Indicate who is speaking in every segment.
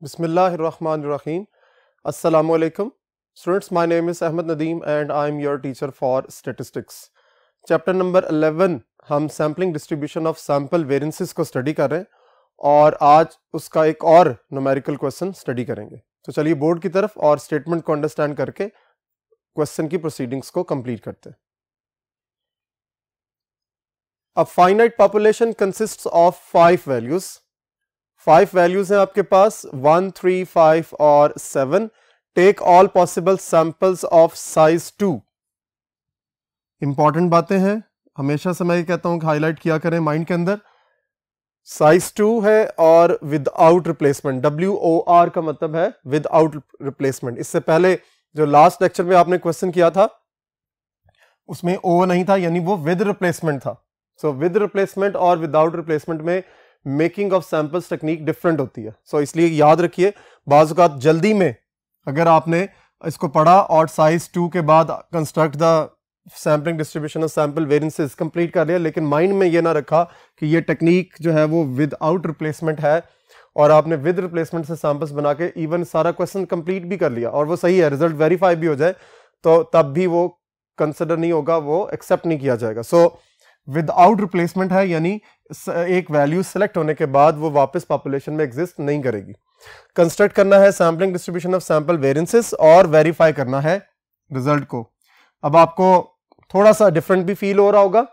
Speaker 1: Bismillahirrahmanirrahim. Assalamu alaikum. Students, my name is Ahmed Nadeem and I am your teacher for statistics. Chapter number 11 हम sampling distribution of sample variances को study कर रहे हैं और आज उसका एक और न्यूमेरिकल क्वेश्चन स्टडी करेंगे। तो चलिए बोर्ड की तरफ और स्टेटमेंट को अंडरस्टैंड करके क्वेश्चन की प्रोसीडिंग्स को कंप्लीट करते हैं। A finite population consists of 5 values. 5 values हैं आपके पास 1, 3, 5 और 7. Take all possible samples of size 2. Important बातें हैं, हमेशा से मैं ये कहता हूं कि हाईलाइट किया करें माइंड के अंदर। साइज 2 है और विदाउट रिप्लेसमेंट, WOR का मतलब है विदाउट रिप्लेसमेंट। इससे पहले जो लास्ट लेक्चर में आपने क्वेश्चन किया था उसमें O नहीं था, यानी वो विद रिप्लेसमेंट था। सो विद रिप्लेसमेंट और विदाउट रिप्लेसमेंट में making of samples technique different होती है। सो इसलिए याद रखिए, बाज़ औक़ात जल्दी में अगर आपने इसको पढ़ा और साइज 2 के बाद construct the sampling distribution of sample variances complete कर लिया, लेकिन माइंड में ये ना रखा कि ये टेक्निक जो है वो विदाउट रिप्लेसमेंट है और आपने विद रिप्लेसमेंट से सैंपल्स बना के इवन सारा क्वेश्चन कंप्लीट भी कर लिया और वो सही है, रिजल्ट वेरीफाई भी हो जाए तो तब भी वो कंसिडर नहीं होगा, वो एक्सेप्ट नहीं किया जाएगा। सो विदाउट रिप्लेसमेंट है, यानी एक वैल्यू सेलेक्ट होने के बाद वो वापस पॉपुलेशन में एग्जिस्ट नहीं करेगी। कंस्ट्रक्ट करना है sampling distribution of sample variances और वेरीफाई करना है रिजल्ट को। अब आपको थोड़ा सा डिफरेंट भी फील हो रहा होगा,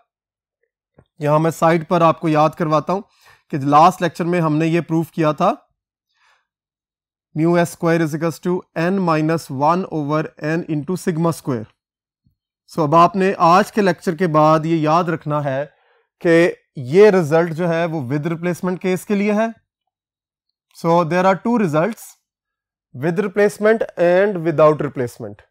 Speaker 1: यहां मैं साइड पर आपको याद करवाता हूं कि लास्ट लेक्चर में हमने ये प्रूफ किया था μs square is equals to n-1/n into sigma square. So अब आपने आज के लेक्चर के बाद ये याद रखना है कि ये रिजल्ट जो है वो विद रिप्लेसमेंट केस के लिए है। So there are 2 results, with replacement and without replacement.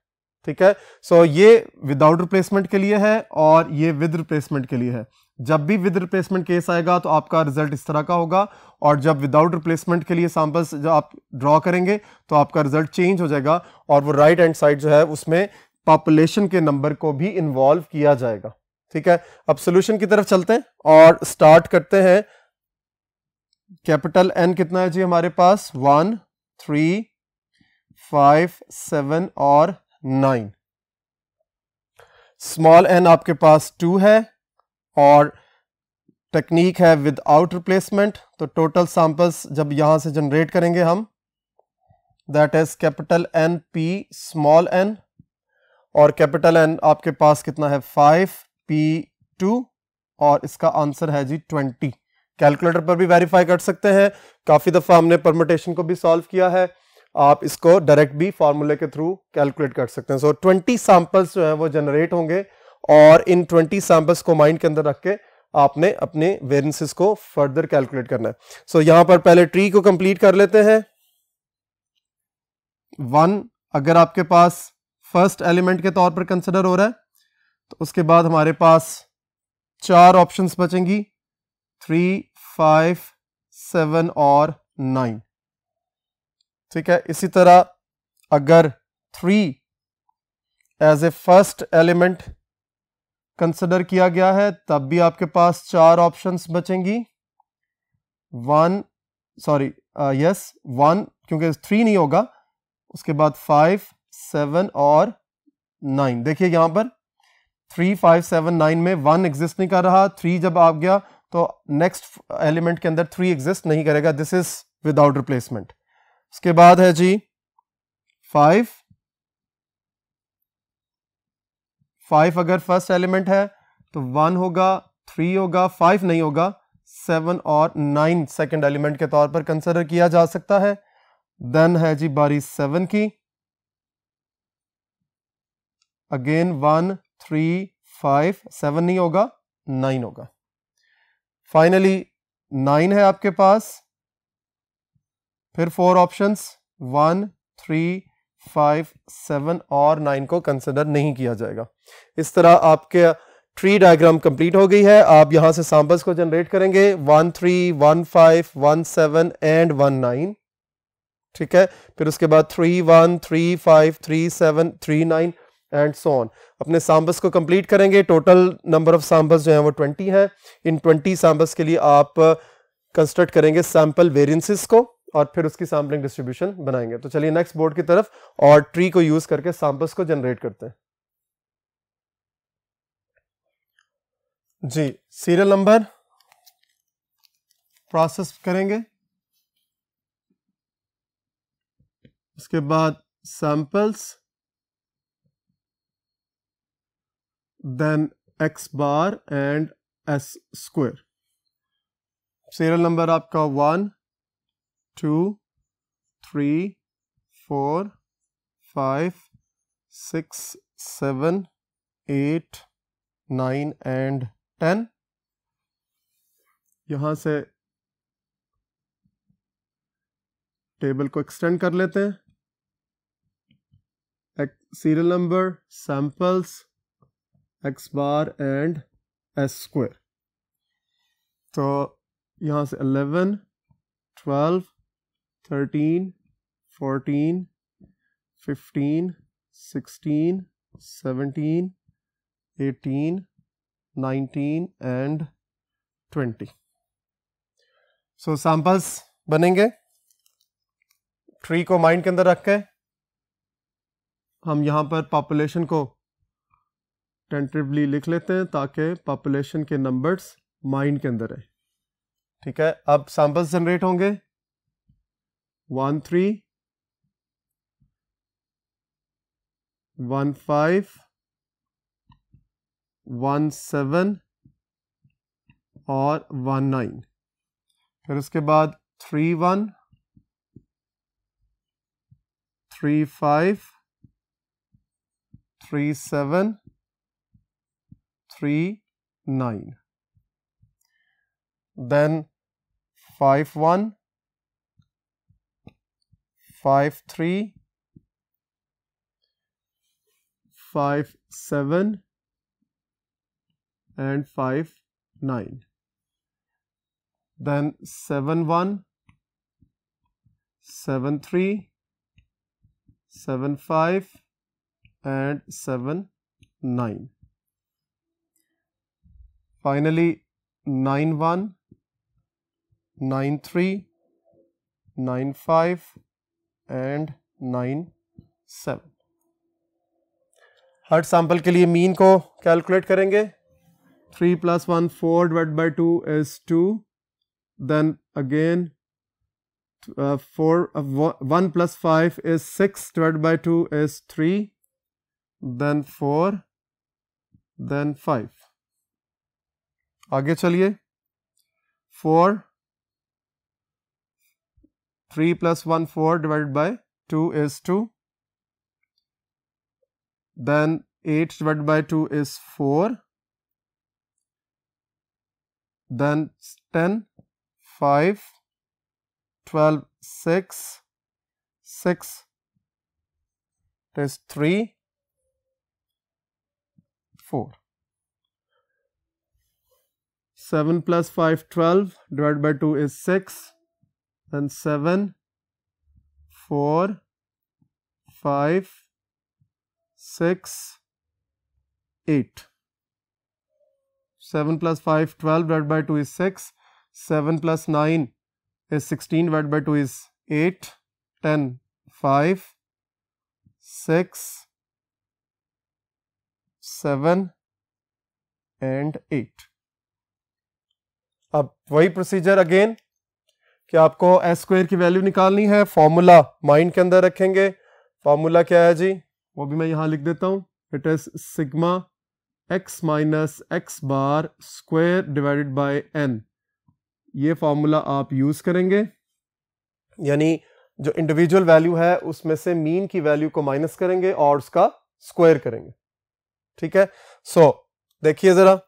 Speaker 1: ठीक है, सो ये विदाउट रिप्लेसमेंट के लिए है और ये विद रिप्लेसमेंट के लिए है। जब भी विद रिप्लेसमेंट केस आएगा तो आपका रिजल्ट इस तरह का होगा और जब विदाउट रिप्लेसमेंट के लिए सैंपल्स जब आप ड्रॉ करेंगे तो आपका रिजल्ट चेंज हो जाएगा और वो राइट हैंड साइड जो है उसमें पॉपुलेशन के नंबर को भी इन्वॉल्व किया जाएगा। ठीक है, अब सॉल्यूशन की तरफ चलते हैं और स्टार्ट करते हैं। कैपिटल N कितना है जी हमारे पास? 1, 3, 5, 7 और 9। स्मॉल n आपके पास 2 है और टेक्निक है विदाउट रिप्लेसमेंट। तो टोटल सैंपल्स जब यहां से जनरेट करेंगे हम, that is capital N P small n और कैपिटल N आपके पास कितना है? 5P2 और इसका आंसर है जी 20। कैलकुलेटर पर भी वेरीफाई कर सकते हैं, काफी दफा हमने परमुटेशन को भी सॉल्व किया है, आप इसको डायरेक्ट भी फार्मूले के थ्रू कैलकुलेट कर सकते हैं। सो 20 सैंपल्स जो है वो जनरेट होंगे और इन 20 सैंपल्स को माइंड के अंदर रख के आपने अपने वेरिएंसेस को फर्दर कैलकुलेट करना है। सो यहां पर पहले ट्री को कंप्लीट कर लेते हैं। 1 अगर आपके पास फर्स्ट एलिमेंट के तौर पर कंसिडर हो रहा है तो उसके बाद हमारे पास 4 ऑप्शंस बचेंगी, 3, 5, 7 और 9। ठीक है, इसी तरह अगर 3 as a first element consider किया गया है तब भी आपके पास 4 ऑप्शंस बचेंगी। 1 क्योंकि 3 नहीं होगा, उसके बाद 5, 7 और 9। देखिए यहां पर 3, 5, 7, 9 में 1 एग्जिस्ट नहीं कर रहा, 3 जब आ गया तो नेक्स्ट एलिमेंट के अंदर 3 एग्जिस्ट नहीं करेगा, दिस इज विदाउट रिप्लेसमेंट। उसके बाद है जी 5 अगर फर्स्ट एलिमेंट है तो 1 होगा, 3 होगा, 5 नहीं होगा, 7 और 9 सेकंड एलिमेंट के तौर पर कंसिडर किया जा सकता है। देन है जी बारी 7 की, अगेन 1, 3, 5, 7 नहीं होगा, 9 होगा। फाइनली 9 है आपके पास, फिर 4 ऑप्शंस 1, 3, 5, 7 और 9 को कंसिडर नहीं किया जाएगा। इस तरह आपके ट्री डायग्राम कंप्लीट हो गई है। आप यहां से सैंपल्स को जनरेट करेंगे 1, 3, 1, 5, 1, 7 एंड 1, 9। ठीक है, फिर उसके बाद 3, 1, 3, 5, 3, 7, 3, 9 एंड सो ऑन। अपने सैंपल्स को कंप्लीट करेंगे। टोटल नंबर ऑफ सैंपल्स जो हैं वो 20 है। इन 20 सैंपल्स के लिए आप कंस्ट्रक्ट करेंगे सैंपल वेरिएंसेस को और फिर उसकी सैम्पलिंग डिस्ट्रीब्यूशन बनाएंगे। तो चलिए नेक्स्ट बोर्ड की तरफ और ट्री को यूज करके सैंपल्स को जनरेट करते हैं। जी, सीरियल नंबर प्रोसेस करेंगे, उसके बाद samples, then x bar and s square. Serial number आपका 1 2 3 4 5 6 7 8 9 एंड 10। यहां से टेबल को एक्सटेंड कर लेते हैं। Serial number, samples, x bar and s square. तो यहां से 11 12 13 14 15 16 17 18 19 एंड 20। सो सैंपल्स बनेंगे। ट्री को माइंड के अंदर रख के हम यहाँ पर पॉपुलेशन को टेंटेटिवली लिख लेते हैं ताकि पॉपुलेशन के नंबर्स माइंड के अंदर है। ठीक है, अब सैंपल्स जनरेट होंगे। 1 3 1 5 1 7 और 1 9। फिर उसके बाद 3 1 3 5 3 7 3 9, then 5 1 5 3 5 7 and 5 9, then 7 1 7 3 7 5 and 7 9. Finally 9 1 9 3 9 5 and 9 7। Her sample के लिए मीन को कैलकुलेट करेंगे। 3 + 1 4 divided by 2 is 2, then again 1 + 5 is 6 divided by 2 is 3, then 4, then 5। आगे चलिए। 4 3 + 1 4 divided by 2 is 2, then 8 divided by 2 is 4, then 10 5 12 6 6 is 3 4। 7 + 5 12 divided by 2 is 6, then 7 4 5 6 8। 7 + 5 12 divided by 2 is 6, 7 + 9 is 16 divided by 2 is 8, 10 5 6 7 and 8। अब वही procedure again कि आपको S square की value निकालनी है। Formula mind के अंदर रखेंगे। फॉर्मूला क्या है जी, वो भी मैं यहां लिख देता हूं। It is sigma x minus x bar square divided by n। ये फॉर्मूला आप यूज करेंगे, यानी जो इंडिविजुअल वैल्यू है उसमें से मीन की वैल्यू को माइनस करेंगे और उसका स्क्वायर करेंगे। ठीक है, सो देखिए जरा,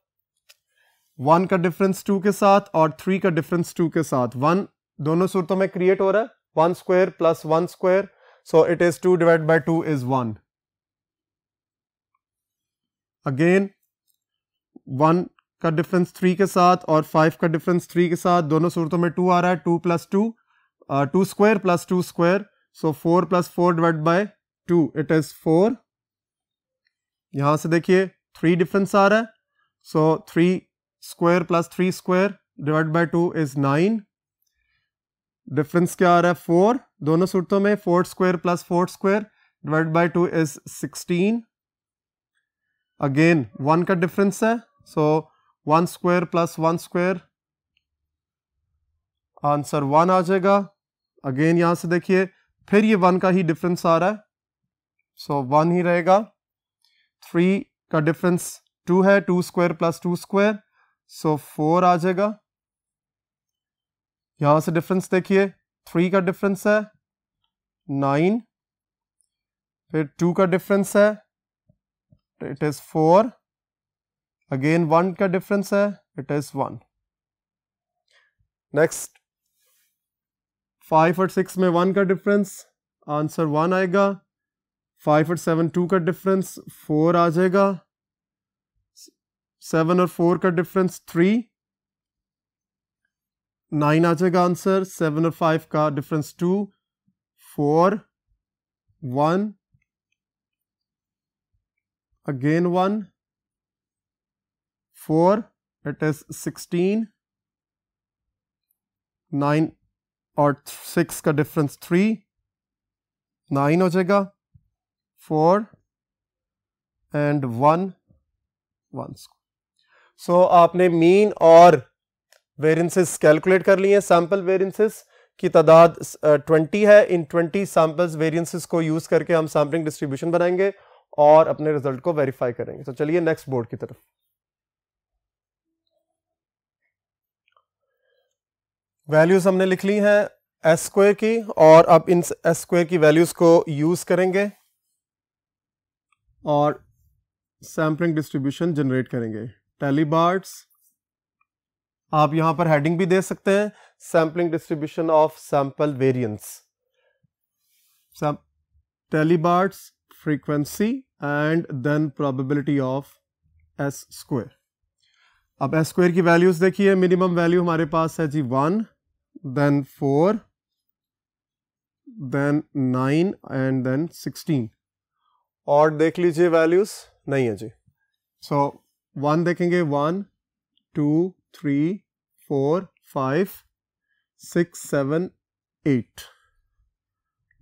Speaker 1: 1 का डिफरेंस 2 के साथ और 3 का डिफरेंस 2 के साथ 1 दोनों सूरतों में क्रिएट हो रहा है। 1 square plus 1 square, so it is 2 divide by 2 is 1। Again 1 का डिफरेंस 3 के साथ और 5 का डिफरेंस 3 के साथ दोनों सूरतों में 2 आ रहा है। 2 + 2 2 square plus 2 square, so 4 + 4 divide by 2 it is 4। यहां से देखिए 3 डिफरेंस आ रहा है, सो 3 square plus 3 square divide by 2 is 9। Difference क्या आ रहा है 4 दोनों सूरतों में, 4 square plus 4 square divide by 2 is 16। Again 1 का डिफरेंस है, सो 1 स्क्वायर प्लस 1 स्क्वायर, आंसर 1 आ जाएगा। अगेन यहां से देखिए फिर ये 1 का ही डिफरेंस आ रहा है, सो 1 ही रहेगा। 3 का डिफरेंस 2 है, 2 स्क्वायर प्लस 2 स्क्वायर, सो 4 आ जाएगा। यहां से डिफरेंस देखिए 3 का डिफरेंस है 9, फिर 2 का डिफरेंस है इट इज 4, अगेन 1 का डिफरेंस है इट इज 1। नेक्स्ट 5 और 6 में 1 का डिफरेंस, आंसर 1 आएगा। 5 और 7 2 का डिफरेंस 4 आ जाएगा। 7 और 4 का डिफरेंस 3, 9 आ जाएगा आंसर। 7 और 5 का डिफरेंस 2, 4, 1, अगेन 1, 4, इट इज 16, 9 और 6 का डिफरेंस 3, 9 हो जाएगा। 4 एंड 1, 1। सो आपने मीन और वेरिएंसेस कैलकुलेट कर लिए हैं। सैंपल वेरिएंसेस की तादाद 20 है। इन 20 सैंपल्स वेरिएंसेस को यूज करके हम सैम्पलिंग डिस्ट्रीब्यूशन बनाएंगे और अपने रिजल्ट को वेरीफाई करेंगे। तो चलिए नेक्स्ट बोर्ड की तरफ। वैल्यूज हमने लिख ली हैं एस स्क्वायर की, और अब इन एस स्क्वायर की वैल्यूज को यूज करेंगे और सैम्पलिंग डिस्ट्रीब्यूशन जनरेट करेंगे। टेलीबार्ट्स, आप यहां पर हेडिंग भी दे सकते हैं, sampling distribution of sample variance. टेलीबार्ट्स frequency and then probability of S square. अब एस स्क्वायर की वैल्यूज देखिए, मिनिमम वैल्यू हमारे पास है जी 1, देन 4, देन 9 एंड देन 16। और देख लीजिए वैल्यूज नहीं है जी। सो 1 देखेंगे 1, 2, 3, 4, 5, 6, 7, 8।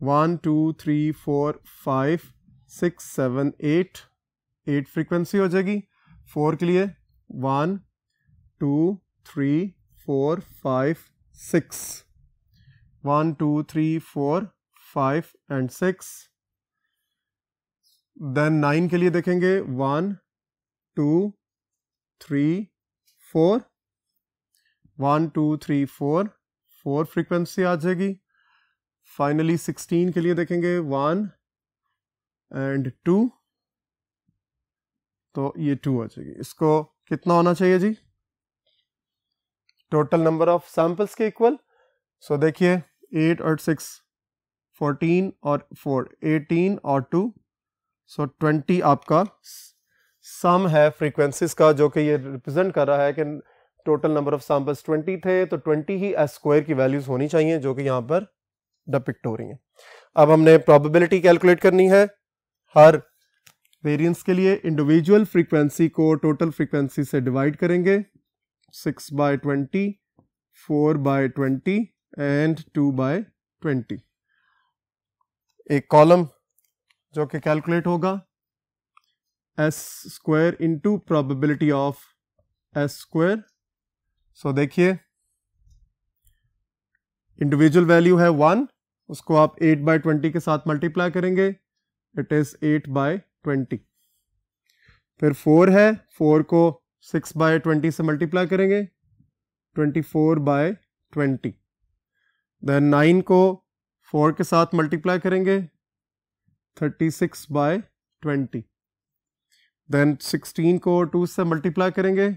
Speaker 1: 1, 2, 3, 4, 5, 6, 7, 8। 8 फ्रीक्वेंसी हो जाएगी। 4 के लिए 1, 2, 3, 4, 5, 6। 1, 2, 3, 4, 5 एंड 6। देन 9 के लिए देखेंगे 1, 2, 3, 4। 1, 2, 3, 4, 4 फ्रीक्वेंसी आ जाएगी। फाइनली 16 के लिए देखेंगे 1 एंड 2, तो ये 2 आ जाएगी। इसको कितना होना चाहिए जी? टोटल नंबर ऑफ सैंपल्स के इक्वल। सो देखिए 8 और 6 14 और 4 18 और 2, सो 20 आपका सम है फ्रीक्वेंसीज का, जो कि ये रिप्रेजेंट कर रहा है कि टोटल नंबर ऑफ सैंपल्स 20 थे, तो 20 ही एस स्क्वायर की वैल्यूज होनी चाहिए, जो कि यहाँ पर डिपिक्ट हो रही हैं। अब हमने प्रोबेबिलिटी कैलकुलेट करनी है। हर वेरिएंस के लिए इंडिविजुअल फ्रीक्वेंसी को टोटल फ्रीक्वेंसी से डिवाइड करेंगे। 6/20, 4/20 एंड 2/20। एक कॉलम जो कि कैलकुलेट होगा S square into probability of S square. So देखिए इंडिविजुअल वैल्यू है 1, उसको आप 8/20 के साथ मल्टीप्लाई करेंगे, इट इज 8/20। फिर 4 है, 4 को 6/20 से मल्टीप्लाई करेंगे, 24/20। देन 9 को 4 के साथ मल्टीप्लाई करेंगे, 36/20। देन 16 को 2 से मल्टीप्लाई करेंगे,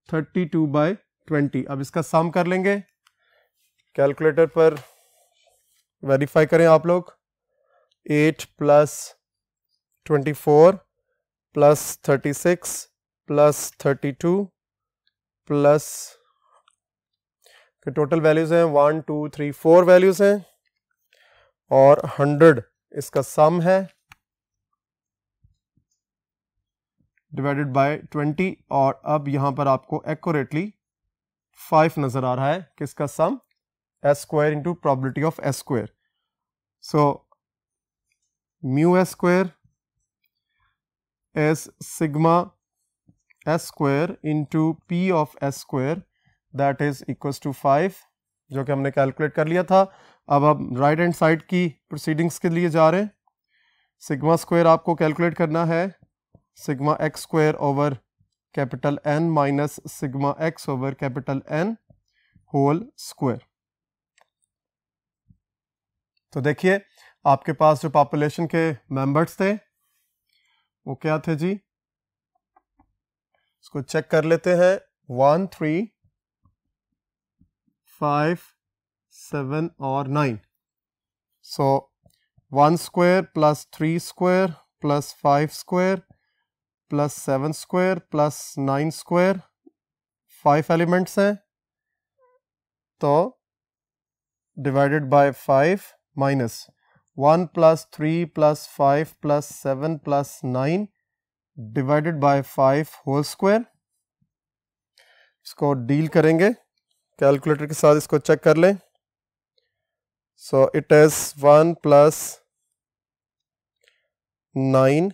Speaker 1: 32/20। अब इसका सम कर लेंगे, कैलकुलेटर पर वेरीफाई करें आप लोग। 8 + 24 + 36 + 32 प्लस टोटल वैल्यूज हैं 1, 2, 3, 4 वैल्यूज हैं, और 100 इसका सम है डिवाइडेड बाय 20। और अब यहां पर आपको एक्यूरेटली 5 नजर आ रहा है, किसका sum, S square into probability of S square. So mu S square is sigma s square into p of s square that is equals to 5, जो कि हमने कैलकुलेट कर लिया था. अब हम राइट हैंड साइड की प्रोसीडिंग्स के लिए जा रहे हैं. सिग्मा स्क्वायर आपको कैलकुलेट करना है sigma x square over capital N minus sigma x over capital N whole square. तो देखिए आपके पास जो पॉपुलेशन के मेंबर्स थे वो क्या थे जी, इसको चेक कर लेते हैं. 1, 3, 5, 7 और 9. So 1 square plus 3 square plus 5 square plus 7 square plus 9 square, 5 elements हैं. तो divided by 5 minus 1 plus 3 plus 5 plus 7 plus 9 divided by 5 whole square. इसको डील करेंगे कैलकुलेटर के साथ, इसको चेक कर लें. So it is 1 plus 9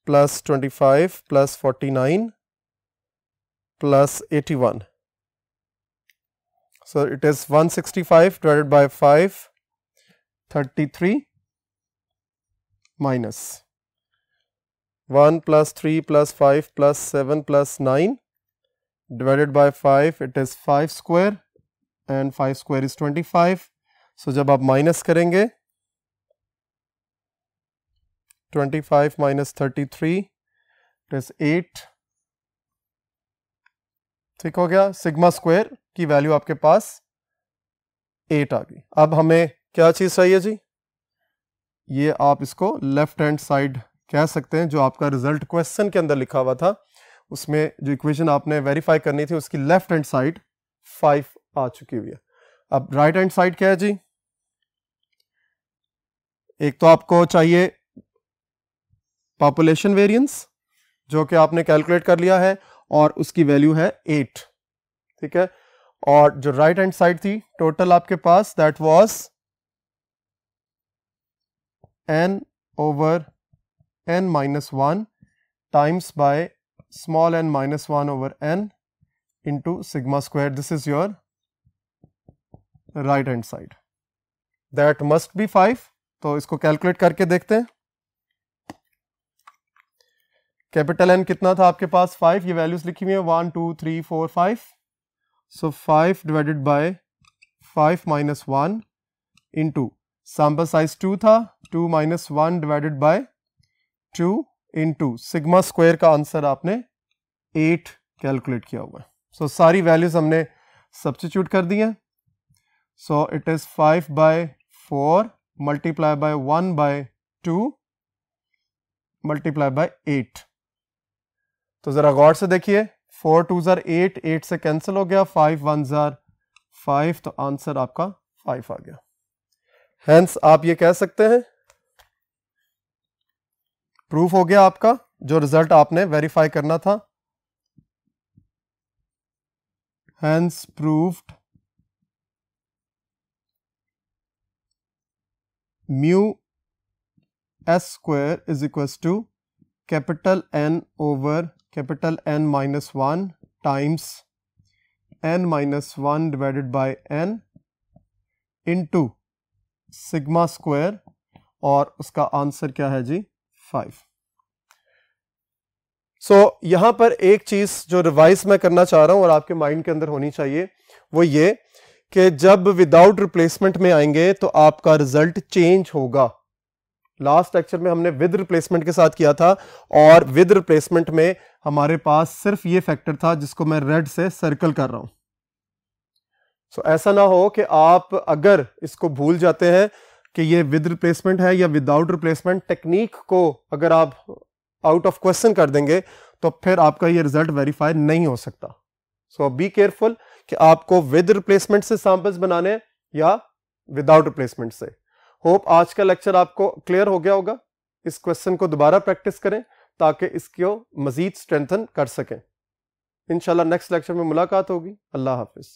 Speaker 1: plus 25 plus 49 plus 81. So it is 165 divided by 5, 33 minus 1 plus 3 plus 5 plus 7 plus 9 divided by 5, it is 5 square and 5 square is 25. So जब आप minus करेंगे 25 minus 33 it is 8. ठीक हो गया. Sigma square की value आपके पास 8 आ गई. अब हमें क्या चीज चाहिए जी, ये आप इसको लेफ्ट हैंड साइड कह सकते हैं. जो आपका रिजल्ट क्वेश्चन के अंदर लिखा हुआ था उसमें जो इक्वेशन आपने वेरीफाई करनी थी उसकी लेफ्ट हैंड साइड 5 आ चुकी हुई है. अब राइट हैंड साइड क्या है जी, एक तो आपको चाहिए पॉपुलेशन वेरिएंस जो कि आपने कैलकुलेट कर लिया है और उसकी वैल्यू है 8. ठीक है. और जो राइट हैंड साइड थी टोटल आपके पास that was n over n minus 1 times by small n minus 1 over n into sigma square. This is your right hand side. That must be 5. तो इसको कैलकुलेट करके देखते हैं. कैपिटल N कितना था आपके पास, 5. ये वैल्यूज लिखी हुई है 1, 2, 3, 4, 5. सो 5 divided by 5 minus 1 into sample size 2 था, 2 minus 1 divided bye 2 into sigma square का आंसर आपने 8 कैलकुलेट किया हुआ है. सो सारी वैल्यूज हमने सब्स्टिट्यूट कर दी हैं. So it is 5 by 4 multiply by 1 by 2 multiply by 8. तो जरा गौर से देखिए 4 2 जार 8, 8 से कैंसिल हो गया, 5 1 जार 5. तो आंसर आपका 5 आ गया. हेंस आप ये कह सकते हैं प्रूफ हो गया आपका जो रिजल्ट आपने वेरीफाई करना था. Hence proved mu S square is equals to capital N over capital N minus 1 times N minus 1 divided by N into sigma square, और उसका आंसर क्या है जी 5. सो यहां पर एक चीज जो रिवाइज मैं करना चाह रहा हूं और आपके माइंड के अंदर होनी चाहिए वो ये कि जब विदाउट रिप्लेसमेंट में आएंगे तो आपका रिजल्ट चेंज होगा. लास्ट लेक्चर में हमने विद रिप्लेसमेंट के साथ किया था और विद रिप्लेसमेंट में हमारे पास सिर्फ ये फैक्टर था जिसको मैं रेड से सर्कल कर रहा हूं. सो ऐसा ना हो कि आप अगर इसको भूल जाते हैं कि ये विद रिप्लेसमेंट है या विदाउट रिप्लेसमेंट, टेक्निक को अगर आप आउट ऑफ क्वेश्चन कर देंगे तो फिर आपका ये रिजल्ट वेरीफाई नहीं हो सकता. सो बी केयरफुल कि आपको विद रिप्लेसमेंट से सैंपल्स बनाने या विदाउट रिप्लेसमेंट से. होप आज का लेक्चर आपको क्लियर हो गया होगा. इस क्वेश्चन को दोबारा प्रैक्टिस करें ताकि इसको मजीद स्ट्रेंथन कर सकें. इंशाल्लाह नेक्स्ट लेक्चर में मुलाकात होगी. अल्लाह हाफिज.